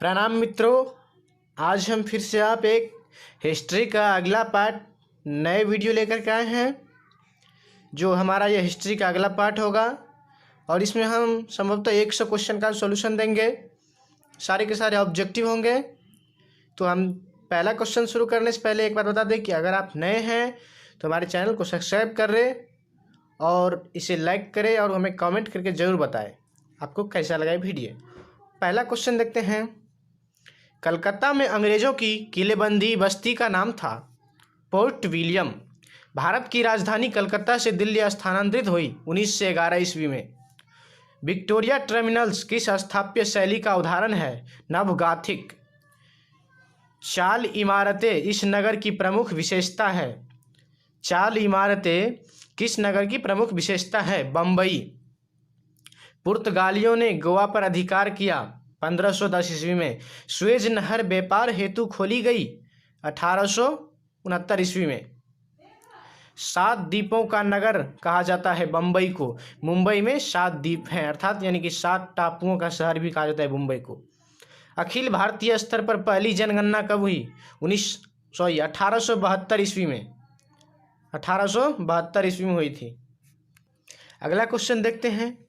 प्रणाम मित्रों। आज हम फिर से आप एक हिस्ट्री का अगला पार्ट नए वीडियो लेकर के आए हैं। जो हमारा ये हिस्ट्री का अगला पार्ट होगा और इसमें हम संभवतः 100 क्वेश्चन का सॉल्यूशन देंगे। सारे के सारे ऑब्जेक्टिव होंगे। तो हम पहला क्वेश्चन शुरू करने से पहले एक बात बता दें कि अगर आप नए हैं तो हमारे चैनल को सब्सक्राइब करें और इसे लाइक करें और हमें कमेंट करके ज़रूर बताएं आपको कैसा लगा ये वीडियो। पहला क्वेश्चन देखते हैं। कलकत्ता में अंग्रेज़ों की किलेबंदी बस्ती का नाम था पोर्ट विलियम। भारत की राजधानी कलकत्ता से दिल्ली स्थानांतरित हुई 1911 ईस्वी में। विक्टोरिया टर्मिनल्स किस स्थापत्य शैली का उदाहरण है? नवगाथिक। चाल इमारतें इस नगर की प्रमुख विशेषता है। चाल इमारतें किस नगर की प्रमुख विशेषता है? बम्बई। पुर्तगालियों ने गोवा पर अधिकार किया 1510 ईस्वी में। सुएज नहर व्यापार हेतु खोली गई 1869 ईस्वी में। 7 द्वीपों का नगर कहा जाता है बम्बई को। मुंबई में 7 द्वीप हैं, अर्थात यानी कि 7 टापुओं का शहर भी कहा जाता है मुंबई को। अखिल भारतीय स्तर पर पहली जनगणना कब हुई? 1872 ईस्वी में। 1872 ईस्वी में हुई थी। अगला क्वेश्चन देखते हैं।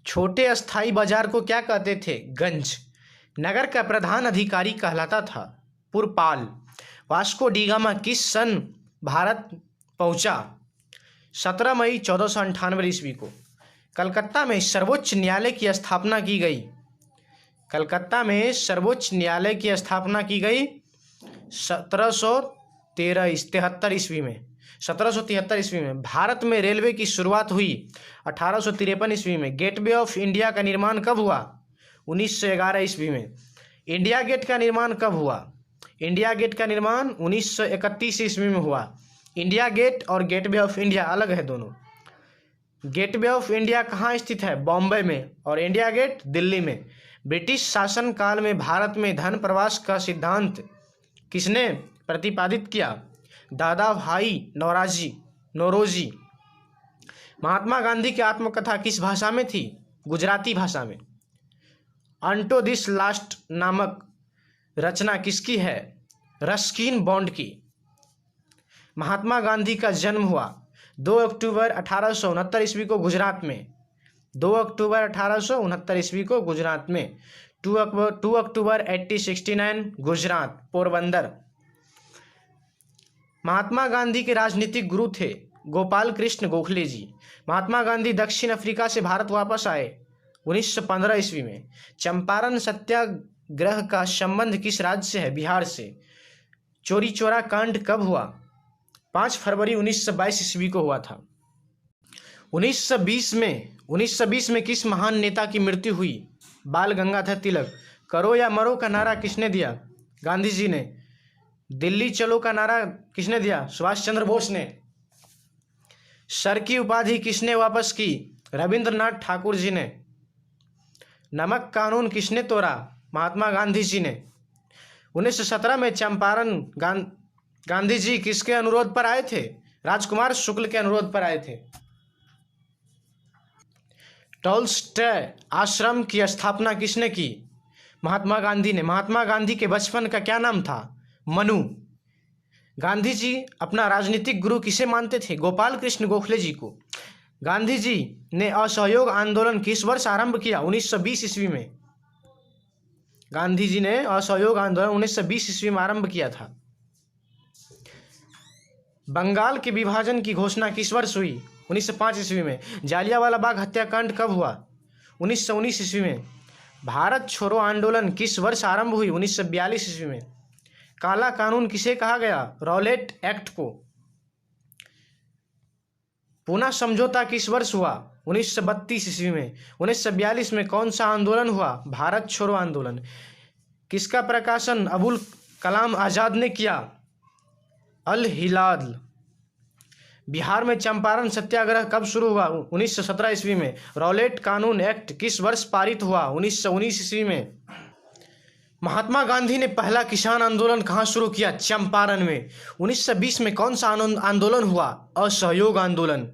छोटे अस्थाई बाजार को क्या कहते थे? गंज। नगर का प्रधान अधिकारी कहलाता था पुरपाल। वास्को डी गामा किस सन भारत पहुंचा? 17 मई 1498 ईस्वी को। कलकत्ता में सर्वोच्च न्यायालय की स्थापना की गई। कलकत्ता में सर्वोच्च न्यायालय की स्थापना की गई 1773 ईस्वी में। 1773 ईस्वी में। भारत में रेलवे की शुरुआत हुई 1853 ईस्वी में। गेटवे ऑफ इंडिया का निर्माण कब हुआ? 1911 ईस्वी में। इंडिया गेट का निर्माण कब हुआ? इंडिया गेट का निर्माण 1931 ईस्वी में हुआ। इंडिया गेट और गेटवे ऑफ इंडिया अलग है दोनों। गेटवे ऑफ इंडिया कहाँ स्थित है? बॉम्बे में। और इंडिया गेट दिल्ली में। ब्रिटिश शासन काल में भारत में धन प्रवास का सिद्धांत किसने प्रतिपादित किया? दादा भाई नौरोजी। महात्मा गांधी की आत्मकथा किस भाषा में थी? गुजराती भाषा में। अंटो दिस लास्ट नामक रचना किसकी है? रस्किन बॉन्ड की। महात्मा गांधी का जन्म हुआ 2 अक्टूबर 1869 ईस्वी को गुजरात में। 2 अक्टूबर 1869 ईस्वी को गुजरात में। 2 अक्टूबर 1869 गुजरात पोरबंदर। महात्मा गांधी के राजनीतिक गुरु थे गोपाल कृष्ण गोखले जी। महात्मा गांधी दक्षिण अफ्रीका से भारत वापस आए 1915 ईस्वी में। चंपारण सत्याग्रह का संबंध किस राज्य से है? बिहार से। चोरी चोरा कांड कब हुआ? 5 फरवरी 1922 ईस्वी को हुआ था। 1920 में किस महान नेता की मृत्यु हुई? बाल गंगाधर तिलक। करो या मरो का नारा किसने दिया? गांधी जी ने। दिल्ली चलो का नारा किसने दिया? सुभाष चंद्र बोस ने। सर की उपाधि किसने वापस की? रविंद्रनाथ ठाकुर जी ने। नमक कानून किसने तोड़ा? महात्मा गांधी जी ने। 1917 में चंपारण गांधी जी किसके अनुरोध पर आए थे? राजकुमार शुक्ल के अनुरोध पर आए थे। टॉलस्टॉय आश्रम की स्थापना किसने की? महात्मा गांधी ने। महात्मा गांधी के बचपन का क्या नाम था? मनु। गांधी जी अपना राजनीतिक गुरु किसे मानते थे? गोपाल कृष्ण गोखले जी को। गांधी जी ने असहयोग आंदोलन किस वर्ष आरंभ किया? 1920 ईस्वी में। गांधी जी ने असहयोग आंदोलन 1920 ईस्वी में आरंभ किया था। बंगाल के विभाजन की घोषणा किस वर्ष हुई? 1905 ईस्वी में। जालियांवाला बाग हत्याकांड कब हुआ? 1919 ईस्वी में। भारत छोड़ो आंदोलन किस वर्ष आरंभ हुई? 1942 ईस्वी में। काला कानून किसे कहा गया? रॉलेट एक्ट को। पूना समझौता किस वर्ष हुआ? 1932 ईस्वी में। 1942 में कौन सा आंदोलन हुआ? भारत छोड़ो आंदोलन। किसका प्रकाशन अबुल कलाम आजाद ने किया? अल हिलाल। बिहार में चंपारण सत्याग्रह कब शुरू हुआ? 1917 ईस्वी में। रॉलेट कानून एक्ट किस वर्ष पारित हुआ? 1919 ईस्वी में। महात्मा गांधी ने पहला किसान आंदोलन कहाँ शुरू किया? चंपारण में। 1920 में कौन सा आंदोलन हुआ? असहयोग आंदोलन।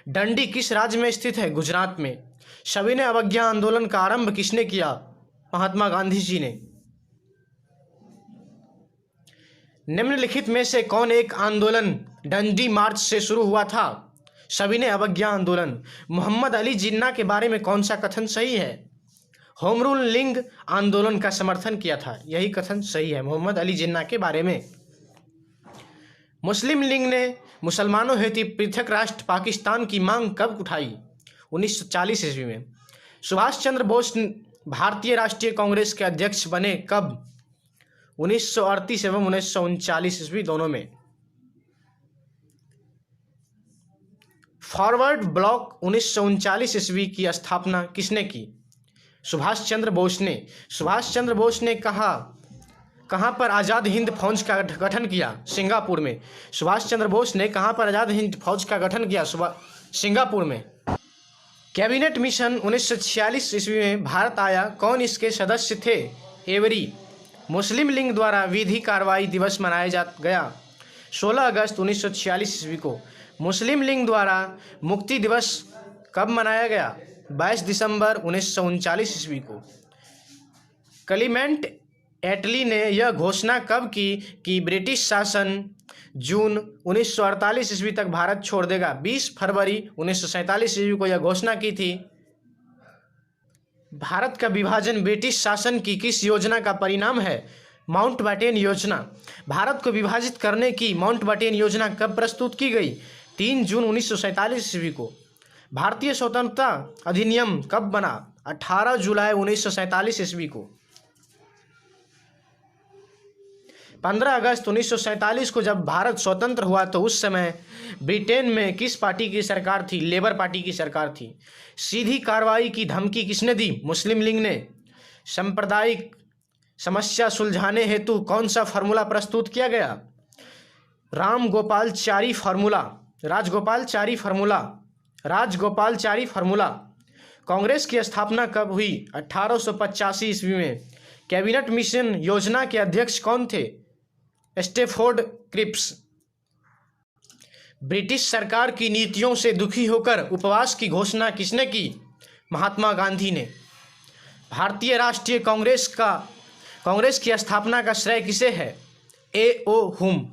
डंडी किस राज्य में स्थित है? गुजरात में। सविनय अवज्ञा आंदोलन का आरंभ किसने किया? महात्मा गांधी जी ने। निम्नलिखित में से कौन एक आंदोलन डंडी मार्च से शुरू हुआ था? सविनय अवज्ञा आंदोलन। मोहम्मद अली जिन्ना के बारे में कौन सा कथन सही है? होम रूलिंग आंदोलन का समर्थन किया था, यही कथन सही है मोहम्मद अली जिन्ना के बारे में। मुस्लिम लीग ने मुसलमानों हेतु पृथक राष्ट्र पाकिस्तान की मांग कब उठाई? 1940 ईस्वी में। सुभाष चंद्र बोस भारतीय राष्ट्रीय कांग्रेस के अध्यक्ष बने कब? 1938 एवं 1939 ईस्वी दोनों में। फॉरवर्ड ब्लॉक 1939 ईस्वी की स्थापना किसने की? सुभाष चंद्र बोस ने। सुभाष चंद्र बोस ने कहाँ पर आज़ाद हिंद फौज का गठन किया? सिंगापुर में। सुभाष चंद्र बोस ने कहाँ पर आज़ाद हिंद फौज का गठन किया? सिंगापुर में। कैबिनेट मिशन 1946 ईस्वी में भारत आया, कौन इसके सदस्य थे? एवरी। मुस्लिम लीग द्वारा विधि कार्रवाई दिवस मनाया गया 16 अगस्त 1946 ईस्वी को। मुस्लिम लीग द्वारा मुक्ति दिवस कब मनाया गया? 22 दिसंबर 1939 ईस्वी को। क्लीमेंट एटली ने यह घोषणा कब की कि ब्रिटिश शासन जून 1948 ईस्वी तक भारत छोड़ देगा? 20 फरवरी 1947 ईस्वी को यह घोषणा की थी। भारत का विभाजन ब्रिटिश शासन की किस योजना का परिणाम है? माउंटबेटन योजना। भारत को विभाजित करने की माउंटबेटन योजना कब प्रस्तुत की गई? 3 जून 1947 ईस्वी को। भारतीय स्वतंत्रता अधिनियम कब बना? 18 जुलाई 1947 ईस्वी को। 15 अगस्त 1947 को जब भारत स्वतंत्र हुआ तो उस समय ब्रिटेन में किस पार्टी की सरकार थी? लेबर पार्टी की सरकार थी। सीधी कार्रवाई की धमकी किसने दी? मुस्लिम लीग ने। सांप्रदायिक समस्या सुलझाने हेतु कौन सा फार्मूला प्रस्तुत किया गया? राजगोपालचारी फार्मूला। कांग्रेस की स्थापना कब हुई? 1885 ईस्वी में। कैबिनेट मिशन योजना के अध्यक्ष कौन थे? Stafford Cripps. ब्रिटिश सरकार की नीतियों से दुखी होकर उपवास की घोषणा किसने की? महात्मा गांधी ने। भारतीय राष्ट्रीय कांग्रेस की स्थापना का श्रेय किसे है? A.O. हुम।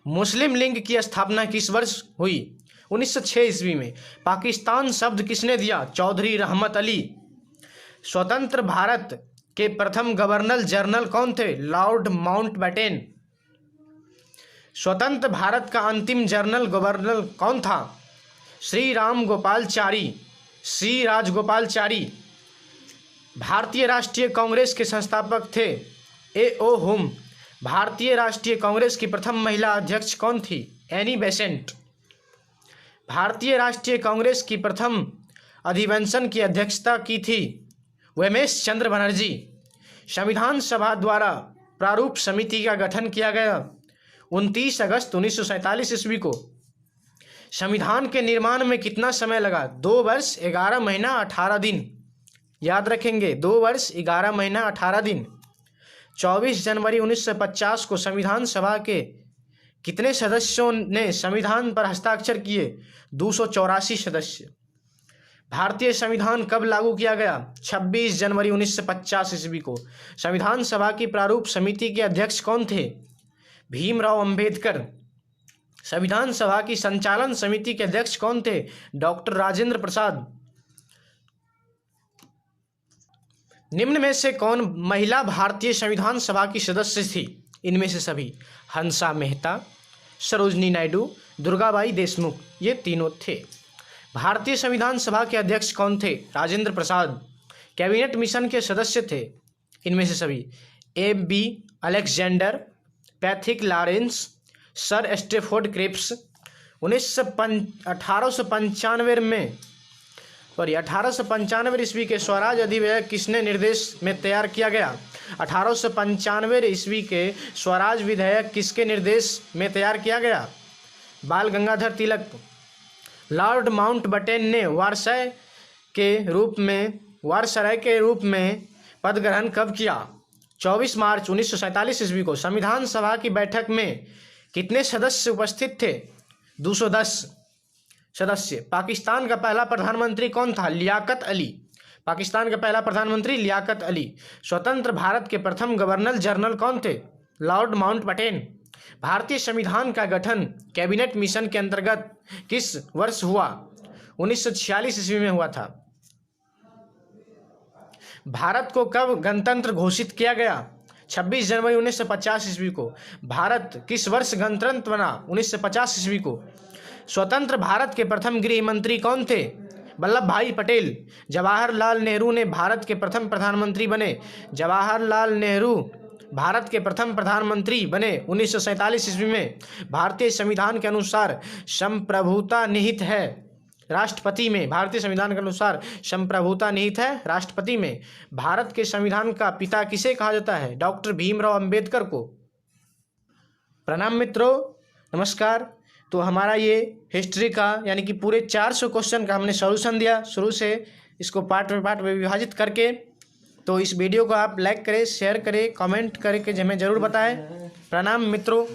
मुस्लिम लीग की स्थापना किस वर्ष हुई? 1906 ईस्वी में। पाकिस्तान शब्द किसने दिया? चौधरी रहमत अली। स्वतंत्र भारत के प्रथम गवर्नर जनरल कौन थे? Lord Mountbatten. स्वतंत्र भारत का अंतिम जनरल गवर्नर कौन था? श्री राजगोपालचारी। भारतीय राष्ट्रीय कांग्रेस के संस्थापक थे A.O. हुम। भारतीय राष्ट्रीय कांग्रेस की प्रथम महिला अध्यक्ष कौन थी? Annie Besant. भारतीय राष्ट्रीय कांग्रेस की प्रथम अधिवेशन की अध्यक्षता की थी उमेश चंद्र बनर्जी। संविधान सभा द्वारा प्रारूप समिति का गठन किया गया 29 अगस्त 1947 ईस्वी को। संविधान के निर्माण में कितना समय लगा? 2 वर्ष 11 महीना 18 दिन। याद रखेंगे, 2 वर्ष 11 महीना 18 दिन। 24 जनवरी 1950 को संविधान सभा के कितने सदस्यों ने संविधान पर हस्ताक्षर किए? 284 सदस्य। भारतीय संविधान कब लागू किया गया? 26 जनवरी 1950 ईस्वी को। संविधान सभा की प्रारूप समिति के अध्यक्ष कौन थे? भीमराव अंबेडकर। संविधान सभा की संचालन समिति के अध्यक्ष कौन थे? डॉक्टर राजेंद्र प्रसाद। निम्न में से कौन महिला भारतीय संविधान सभा की सदस्य थी? इनमें से सभी: हंसा मेहता, सरोजनी नायडू, दुर्गाबाई देशमुख, ये तीनों थे। भारतीय संविधान सभा के अध्यक्ष कौन थे? राजेंद्र प्रसाद। कैबिनेट मिशन के सदस्य थे इनमें से सभी: A.B. Alexander, Pethick Lawrence, sir Stafford Cripps. 1895 ईस्वी के स्वराज अधिविधेयक किसने निर्देश में तैयार किया गया? 1895 ईस्वी के स्वराज विधेयक किसके निर्देश में तैयार किया गया? बाल गंगाधर तिलक। लॉर्ड माउंटबेटन ने वारसराय के रूप में पद ग्रहण कब किया? 24 मार्च 1947 ईस्वी को। संविधान सभा की बैठक में कितने सदस्य उपस्थित थे? 210 सदस्य। पाकिस्तान का पहला प्रधानमंत्री कौन था? लियाकत अली। स्वतंत्र भारत के प्रथम गवर्नर जनरल कौन थे? Lord Mountbatten. भारतीय संविधान का गठन कैबिनेट मिशन के अंतर्गत किस वर्ष हुआ? 1946 ईस्वी में हुआ था। भारत को कब गणतंत्र घोषित किया गया? 26 जनवरी 1950 ईस्वी को। भारत किस वर्ष गणतंत्र बना? 1950 ईस्वी को। स्वतंत्र भारत के प्रथम गृह मंत्री कौन थे? वल्लभ भाई पटेल। जवाहरलाल नेहरू ने भारत के प्रथम प्रधानमंत्री बने। जवाहरलाल नेहरू भारत के प्रथम प्रधानमंत्री बने 1947 ईस्वी में। भारतीय संविधान के अनुसार संप्रभुता निहित है राष्ट्रपति में। भारतीय संविधान के अनुसार संप्रभुता निहित है राष्ट्रपति में। भारत के संविधान का पिता किसे कहा जाता है? डॉक्टर भीमराव अंबेडकर को। प्रणाम मित्रों, नमस्कार। तो हमारा ये हिस्ट्री का यानी कि पूरे 400 क्वेश्चन का हमने सॉल्यूशन दिया शुरू से, इसको पार्ट में विभाजित करके। तो इस वीडियो को आप लाइक करें, शेयर करें, कमेंट करके हमें ज़रूर बताएं। प्रणाम मित्रों।